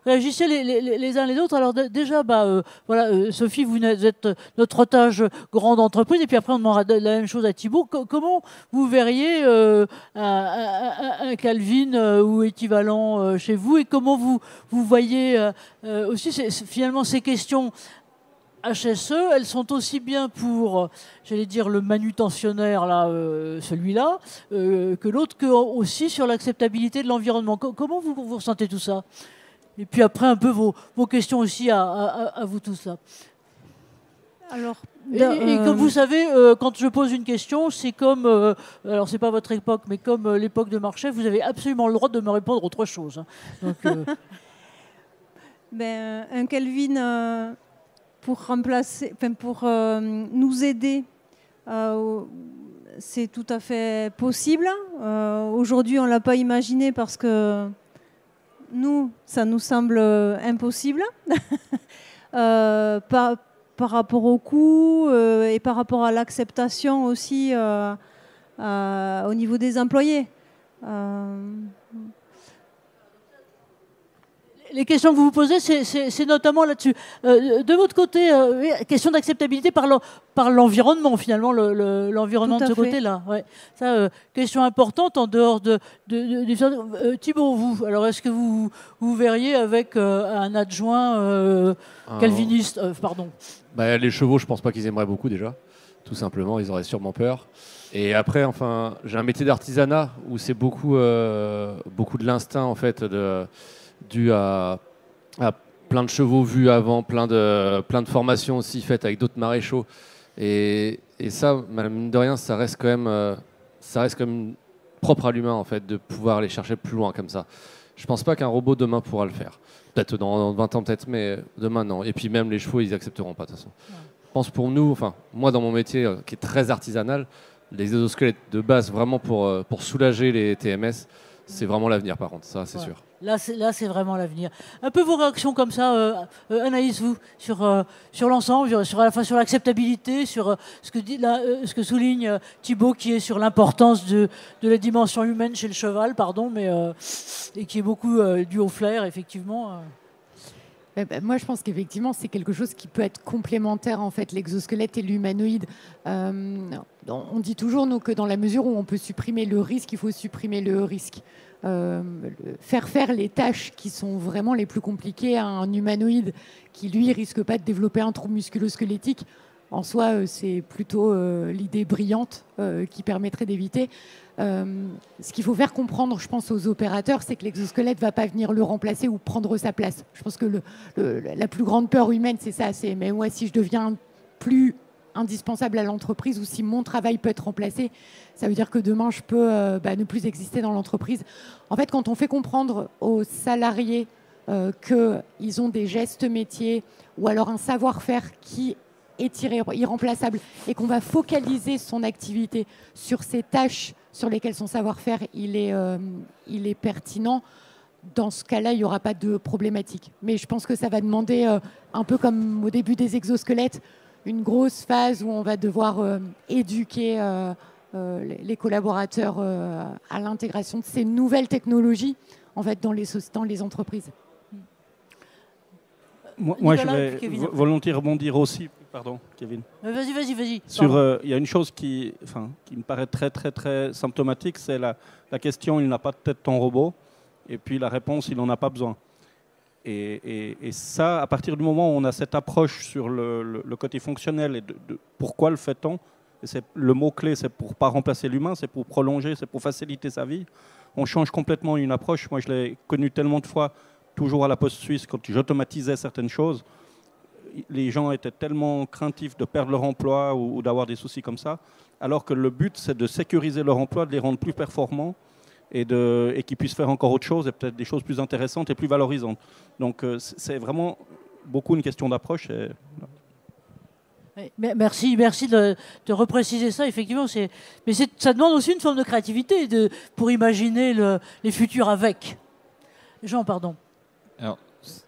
réagissiez les uns les autres. Alors déjà, voilà, Sophie, vous êtes notre otage grande entreprise, et puis après on demandera la même chose à Thibault. Comment vous verriez un Calvin ou équivalent chez vous, et comment vous voyez aussi finalement ces questions HSE, elles sont aussi bien pour, j'allais dire, le manutentionnaire, là, celui-là, que l'autre, que aussi sur l'acceptabilité de l'environnement. Comment vous ressentez tout ça? Et puis après, un peu vos questions aussi à vous tous là. Alors, et comme vous savez, quand je pose une question, c'est comme, alors c'est pas votre époque, mais comme l'époque de Marchais, vous avez absolument le droit de me répondre autre chose. Hein. Donc, un Kelvin pour remplacer, pour nous aider, c'est tout à fait possible. Aujourd'hui, on l'a pas imaginé parce que nous, ça nous semble impossible. Par rapport au coût et par rapport à l'acceptation aussi au niveau des employés. Les questions que vous vous posez, c'est notamment là-dessus. De votre côté, question d'acceptabilité par l'environnement, finalement, l'environnement de ce côté-là. Ouais. Ça, question importante en dehors de Thibault, vous, alors est-ce que vous verriez avec un adjoint calviniste, pardon. Les chevaux, je pense pas qu'ils aimeraient beaucoup déjà. Tout simplement, ils auraient sûrement peur. Et après, enfin, j'ai un métier d'artisanat où c'est beaucoup de l'instinct, en fait, dû à plein de chevaux vus avant, plein de formations aussi faites avec d'autres maréchaux. Et ça, mine de rien, ça reste quand même propre à l'humain, en fait, de pouvoir aller chercher plus loin comme ça. Je pense pas qu'un robot demain pourra le faire. Peut-être dans 20 ans, peut-être, mais demain, non. Et puis même les chevaux, ils accepteront pas, de toute façon. Ouais. Je pense pour nous, enfin, moi, dans mon métier qui est très artisanal, les exosquelettes de base, vraiment pour soulager les TMS, c'est vraiment l'avenir, par contre, ça, c'est sûr. Là, c'est vraiment l'avenir. Un peu vos réactions comme ça, Anaïs, vous, sur l'ensemble, à la fois sur l'acceptabilité, sur ce que souligne Thibault, qui est sur l'importance de la dimension humaine chez le cheval, pardon, mais et qui est beaucoup dû au flair, effectivement. Moi, je pense qu'effectivement, c'est quelque chose qui peut être complémentaire, en fait, l'exosquelette et l'humanoïde. On dit toujours, nous, que dans la mesure où on peut supprimer le risque, il faut supprimer le risque. Faire les tâches qui sont vraiment les plus compliquées à un humanoïde qui, lui, risque pas de développer un trouble musculo-squelettique, en soi, c'est plutôt l'idée brillante qui permettrait d'éviter. Ce qu'il faut faire comprendre, je pense, aux opérateurs, c'est que l'exosquelette ne va pas venir le remplacer ou prendre sa place. Je pense que la plus grande peur humaine, c'est ça. C'est, mais moi, si je deviens plus indispensable à l'entreprise ou si mon travail peut être remplacé, ça veut dire que demain, je peux ne plus exister dans l'entreprise. En fait, quand on fait comprendre aux salariés qu'ils ont des gestes métiers ou alors un savoir-faire qui est irremplaçable et qu'on va focaliser son activité sur ces tâches sur lesquelles son savoir-faire il est pertinent, dans ce cas-là, il n'y aura pas de problématique. Mais je pense que ça va demander, un peu comme au début des exosquelettes, une grosse phase où on va devoir éduquer les collaborateurs à l'intégration de ces nouvelles technologies en fait, dans les entreprises. Moi, je vais volontiers rebondir aussi. Pardon, Kevin. Vas-y. Il y a une chose qui me paraît très, très, très symptomatique, c'est la question « il n'a pas de tête ton robot ?» et puis la réponse « il n'en a pas besoin ». Et ça, à partir du moment où on a cette approche sur le côté fonctionnel et de pourquoi le fait-on, le mot-clé, c'est pour ne pas remplacer l'humain, c'est pour prolonger, c'est pour faciliter sa vie, on change complètement une approche. Moi, je l'ai connu tellement de fois, toujours à la Poste Suisse, quand j'automatisais certaines choses, les gens étaient tellement craintifs de perdre leur emploi ou d'avoir des soucis comme ça, alors que le but, c'est de sécuriser leur emploi, de les rendre plus performants et qu'ils puissent faire encore autre chose et peut-être des choses plus intéressantes et plus valorisantes. Donc, c'est vraiment beaucoup une question d'approche. Merci de repréciser ça. Effectivement, mais ça demande aussi une forme de créativité pour imaginer les futurs avec. Jean, pardon. Alors,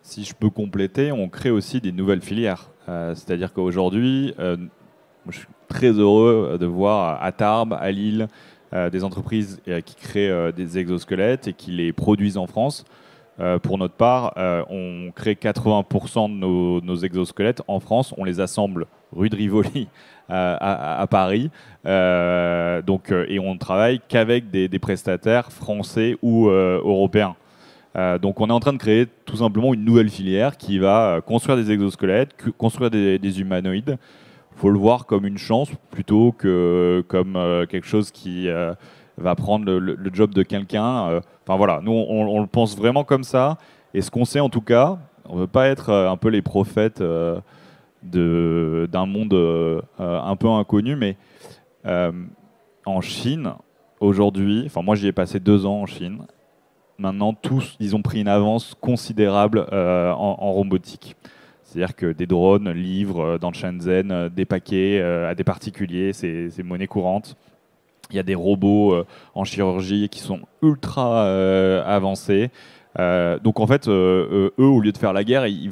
si je peux compléter, on crée aussi des nouvelles filières. C'est-à-dire qu'aujourd'hui, je suis très heureux de voir à Tarbes, à Lille, des entreprises qui créent des exosquelettes et qui les produisent en France. pour notre part, on crée 80% de nos exosquelettes en France. On les assemble rue de Rivoli à Paris. Et on ne travaille qu'avec des prestataires français ou européens. Donc on est en train de créer tout simplement une nouvelle filière qui va construire des exosquelettes, construire des humanoïdes. Il faut le voir comme une chance plutôt que comme quelque chose qui va prendre le job de quelqu'un. Enfin voilà, nous on le pense vraiment comme ça. Et ce qu'on sait en tout cas, on ne veut pas être un peu les prophètes d'un monde un peu inconnu, mais en Chine, aujourd'hui, enfin moi j'y ai passé 2 ans en Chine, maintenant tous ils ont pris une avance considérable en robotique. C'est-à-dire que des drones livrent dans Shenzhen des paquets à des particuliers, c'est monnaie courante. Il y a des robots en chirurgie qui sont ultra avancés. Donc en fait, eux, au lieu de faire la guerre, ils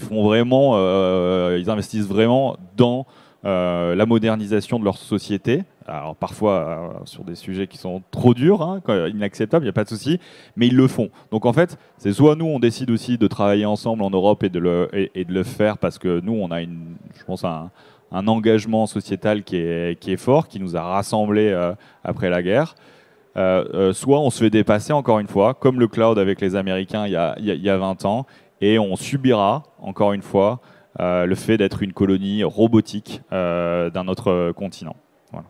investissent vraiment dans la modernisation de leur société. Alors parfois sur des sujets qui sont trop durs, inacceptables, il n'y a pas de souci, mais ils le font. Donc en fait, c'est soit nous on décide aussi de travailler ensemble en Europe et de le faire parce que nous on a je pense un engagement sociétal qui est fort, qui nous a rassemblés après la guerre. Soit on se fait dépasser encore une fois, comme le cloud avec les Américains il y a 20 ans, et on subira encore une fois le fait d'être une colonie robotique d'un autre continent. Voilà.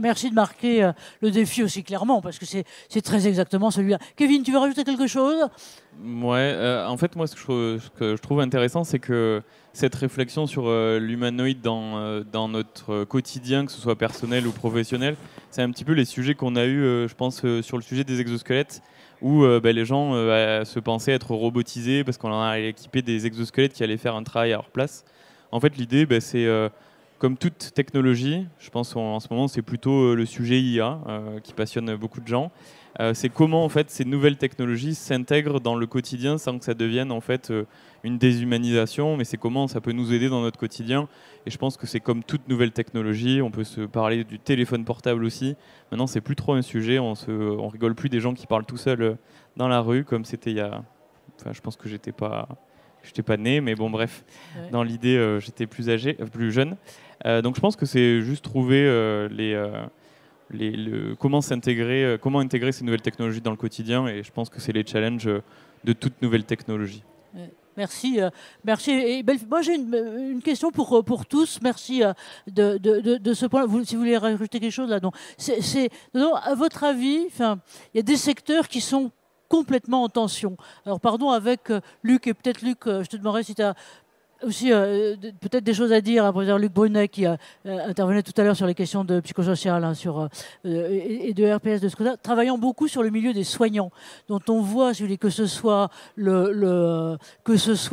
Merci de marquer le défi aussi clairement, parce que c'est très exactement celui-là. Kevin, tu veux rajouter quelque chose ? Ouais, en fait, moi, ce que je trouve intéressant, c'est que cette réflexion sur l'humanoïde dans notre quotidien, que ce soit personnel ou professionnel, c'est un petit peu les sujets qu'on a eu, je pense, sur le sujet des exosquelettes, où les gens se pensaient être robotisés parce qu'on a équipé des exosquelettes qui allaient faire un travail à leur place. En fait, l'idée, c'est comme toute technologie, je pense en ce moment, c'est plutôt le sujet IA qui passionne beaucoup de gens. C'est comment en fait ces nouvelles technologies s'intègrent dans le quotidien sans que ça devienne en fait une déshumanisation, mais c'est comment ça peut nous aider dans notre quotidien. Et je pense que c'est comme toute nouvelle technologie, on peut se parler du téléphone portable aussi. Maintenant, c'est plus trop un sujet, on rigole plus des gens qui parlent tout seuls dans la rue comme c'était il y a. Enfin, je pense que j'étais pas né, mais bon, bref. Ouais. Dans l'idée, j'étais plus jeune. Donc, je pense que c'est juste trouver comment intégrer ces nouvelles technologies dans le quotidien, et je pense que c'est les challenges de toute nouvelle technologie. Merci. Et moi, j'ai une question pour tous. Merci de ce point. Si vous voulez rajouter quelque chose là, non. À votre avis, il y a des secteurs qui sont complètement en tension. Alors, pardon, avec Luc, et peut-être Luc, je te demanderai si tu as aussi peut-être des choses à dire à professeur Luc Brunet qui intervenait tout à l'heure sur les questions de psychosocial et de RPS de ce côté-là, travaillant beaucoup sur le milieu des soignants, dont on voit, si vous voulez, que ce soit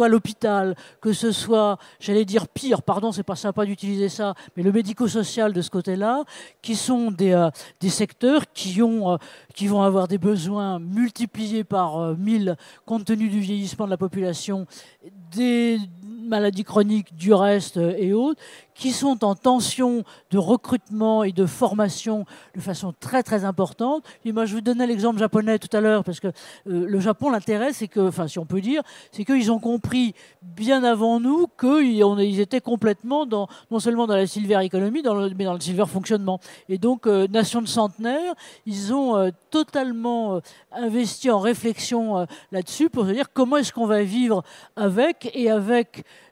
l'hôpital, que ce soit, j'allais dire pire, pardon, c'est pas sympa d'utiliser ça, mais le médico-social de ce côté-là, qui sont des secteurs qui vont avoir des besoins multipliés par 1000 compte tenu du vieillissement de la population, des maladies chroniques du reste et autres, qui sont en tension de recrutement et de formation de façon très très importante. Et moi, je vous donnais l'exemple japonais tout à l'heure, parce que le Japon, l'intérêt, c'est que, enfin, si on peut dire, c'est qu'ils ont compris bien avant nous qu'ils étaient complètement non seulement dans la silver economy, mais dans le silver fonctionnement. Et donc, nation de centenaires, ils ont totalement investi en réflexion là-dessus pour se dire comment est-ce qu'on va vivre avec,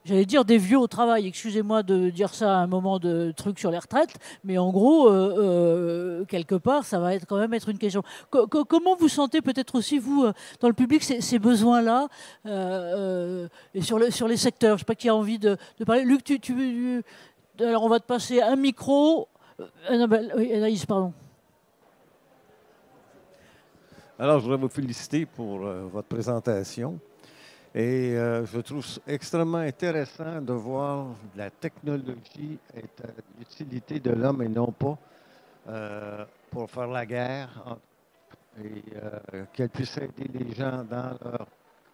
j'allais dire, des vieux au travail. Excusez-moi de dire ça à un moment de truc sur les retraites, mais en gros, quelque part, ça va quand même être une question. Comment vous sentez, peut-être aussi, vous, dans le public, ces besoins-là, et sur les secteurs? Je ne sais pas qui a envie de parler. Luc, alors, on va te passer un micro. Oui, Anaïs, pardon. Alors, je voudrais vous féliciter pour votre présentation. Et je trouve extrêmement intéressant de voir la technologie être l'utilité de l'homme et non pas pour faire la guerre, et qu'elle puisse aider les gens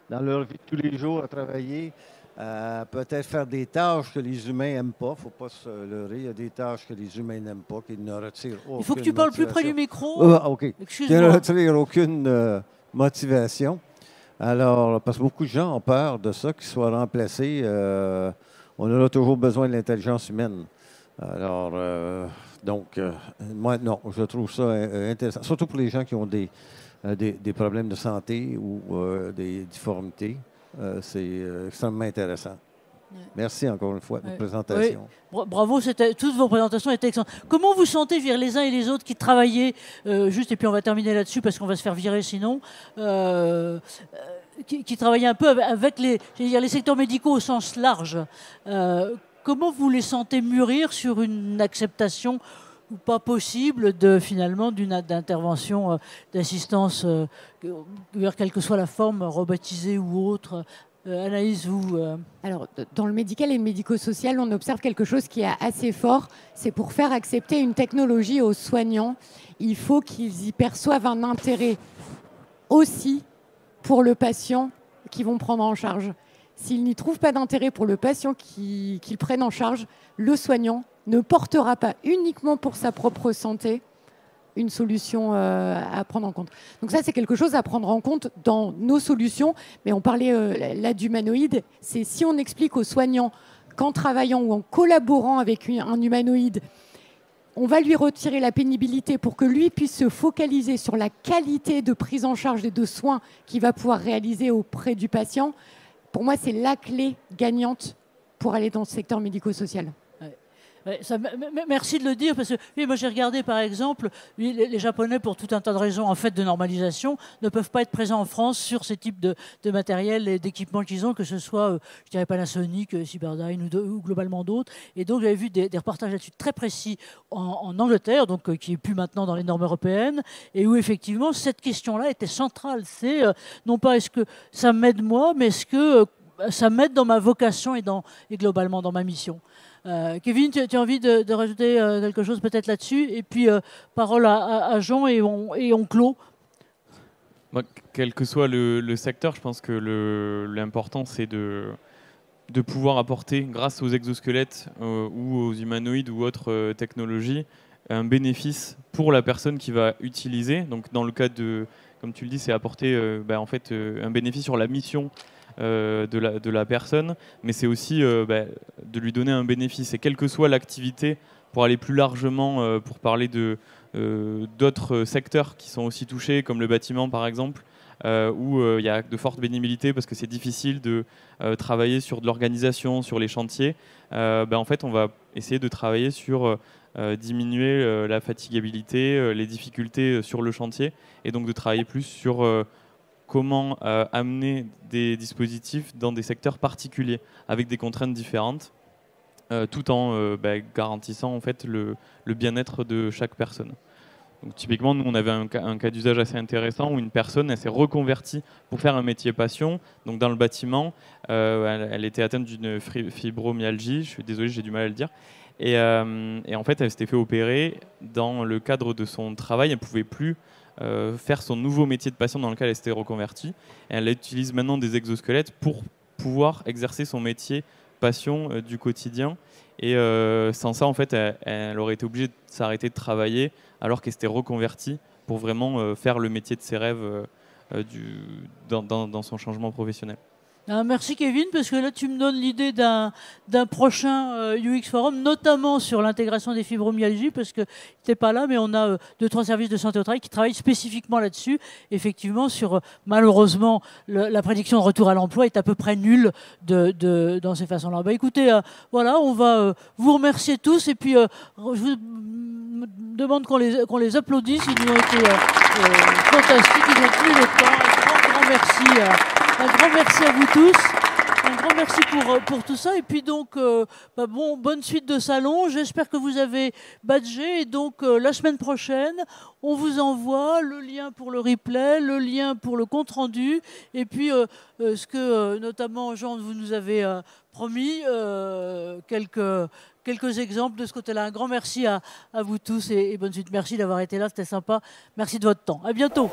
dans leur vie de tous les jours à travailler, peut-être faire des tâches que les humains n'aiment pas. Il ne faut pas se leurrer. Il y a des tâches que les humains n'aiment pas, qui ne retirent aucune motivation. Il faut que tu parles plus près du micro. OK. Qui ne retirent aucune motivation. Alors, parce que beaucoup de gens ont peur de ça, qu'il soit remplacé. On aura toujours besoin de l'intelligence humaine. Alors, moi, non, je trouve ça intéressant, surtout pour les gens qui ont des problèmes de santé ou des difformités. C'est extrêmement intéressant. Merci encore une fois de votre présentation. Oui. Bravo, toutes vos présentations étaient excellentes. Comment vous sentez les uns et les autres qui travaillaient, juste, et puis on va terminer là-dessus parce qu'on va se faire virer sinon, qui travaillaient un peu avec les secteurs médicaux au sens large. Comment vous les sentez mûrir sur une acceptation ou pas possible finalement d'intervention, d'assistance, quelle que soit la forme, robotisée ou autre? Anaïs, vous... Alors, dans le médical et le médico-social, on observe quelque chose qui est assez fort. C'est pour faire accepter une technologie aux soignants, il faut qu'ils y perçoivent un intérêt aussi pour le patient qu'ils vont prendre en charge. S'ils n'y trouvent pas d'intérêt pour le patient qu'ils prennent en charge, le soignant ne portera pas uniquement pour sa propre santé une solution à prendre en compte. Donc ça, c'est quelque chose à prendre en compte dans nos solutions. Mais on parlait là d'humanoïde. C'est si on explique aux soignants qu'en travaillant ou en collaborant avec un humanoïde, on va lui retirer la pénibilité pour que lui puisse se focaliser sur la qualité de prise en charge et de soins qu'il va pouvoir réaliser auprès du patient. Pour moi, c'est la clé gagnante pour aller dans le secteur médico-social. Merci de le dire, parce que oui, moi j'ai regardé par exemple, les Japonais, pour tout un tas de raisons en fait de normalisation, ne peuvent pas être présents en France sur ces types de matériel et d'équipements qu'ils ont, que ce soit, je dirais Panasonic, Cyberdyne ou globalement d'autres. Et donc j'avais vu des reportages là-dessus très précis en Angleterre, donc qui est plus maintenant dans les normes européennes, et où effectivement cette question-là était centrale. C'est non pas est-ce que ça m'aide moi, mais est-ce que ça m'aide dans ma vocation et globalement dans ma mission. Kevin, tu as envie de rajouter quelque chose peut-être là-dessus? Et puis, parole à Jean et on clôt. Moi, quel que soit le secteur, je pense que l'important, c'est de pouvoir apporter, grâce aux exosquelettes ou aux humanoïdes ou autres technologies, un bénéfice pour la personne qui va utiliser. Donc, dans le cas comme tu le dis, c'est apporter un bénéfice sur la mission de la personne, mais c'est aussi de lui donner un bénéfice. Et quelle que soit l'activité, pour aller plus largement, pour parler d'autres secteurs qui sont aussi touchés, comme le bâtiment par exemple, où il y a de fortes pénibilités parce que c'est difficile de travailler sur de l'organisation, sur les chantiers. En fait, on va essayer de travailler sur diminuer la fatigabilité, les difficultés sur le chantier, et donc de travailler plus sur comment amener des dispositifs dans des secteurs particuliers, avec des contraintes différentes, tout en garantissant en fait, le bien-être de chaque personne. Donc, typiquement, nous, on avait un cas d'usage assez intéressant où une personne elle s'est reconvertie pour faire un métier passion. Donc, dans le bâtiment, elle était atteinte d'une fibromyalgie. Je suis désolé, j'ai du mal à le dire. Et en fait, elle s'était fait opérer dans le cadre de son travail. Elle ne pouvait plus faire son nouveau métier de patient dans lequel elle s'était reconvertie. Et elle utilise maintenant des exosquelettes pour pouvoir exercer son métier passion du quotidien. Et sans ça, en fait, elle aurait été obligée de s'arrêter de travailler alors qu'elle s'était reconvertie pour vraiment faire le métier de ses rêves dans son changement professionnel. Merci Kevin, parce que là tu me donnes l'idée d'un prochain UX Forum, notamment sur l'intégration des fibromyalgies, parce que tu n'es pas là, mais on a 2-3 services de santé au travail qui travaillent spécifiquement là-dessus, effectivement sur, malheureusement, la prédiction de retour à l'emploi est à peu près nulle dans ces façons-là. Écoutez, voilà, on va vous remercier tous, et puis je vous demande qu'on les applaudisse, ils nous ont été fantastiques, ils ont tenu le temps, un grand merci un grand merci à vous tous. Un grand merci pour tout ça. Et puis donc, bonne suite de salon. J'espère que vous avez badgé. Et donc, la semaine prochaine, on vous envoie le lien pour le replay, le lien pour le compte-rendu. Et puis, ce que notamment, Jean, vous nous avez promis, quelques exemples de ce côté-là. Un grand merci à vous tous et bonne suite. Merci d'avoir été là, c'était sympa. Merci de votre temps. À bientôt.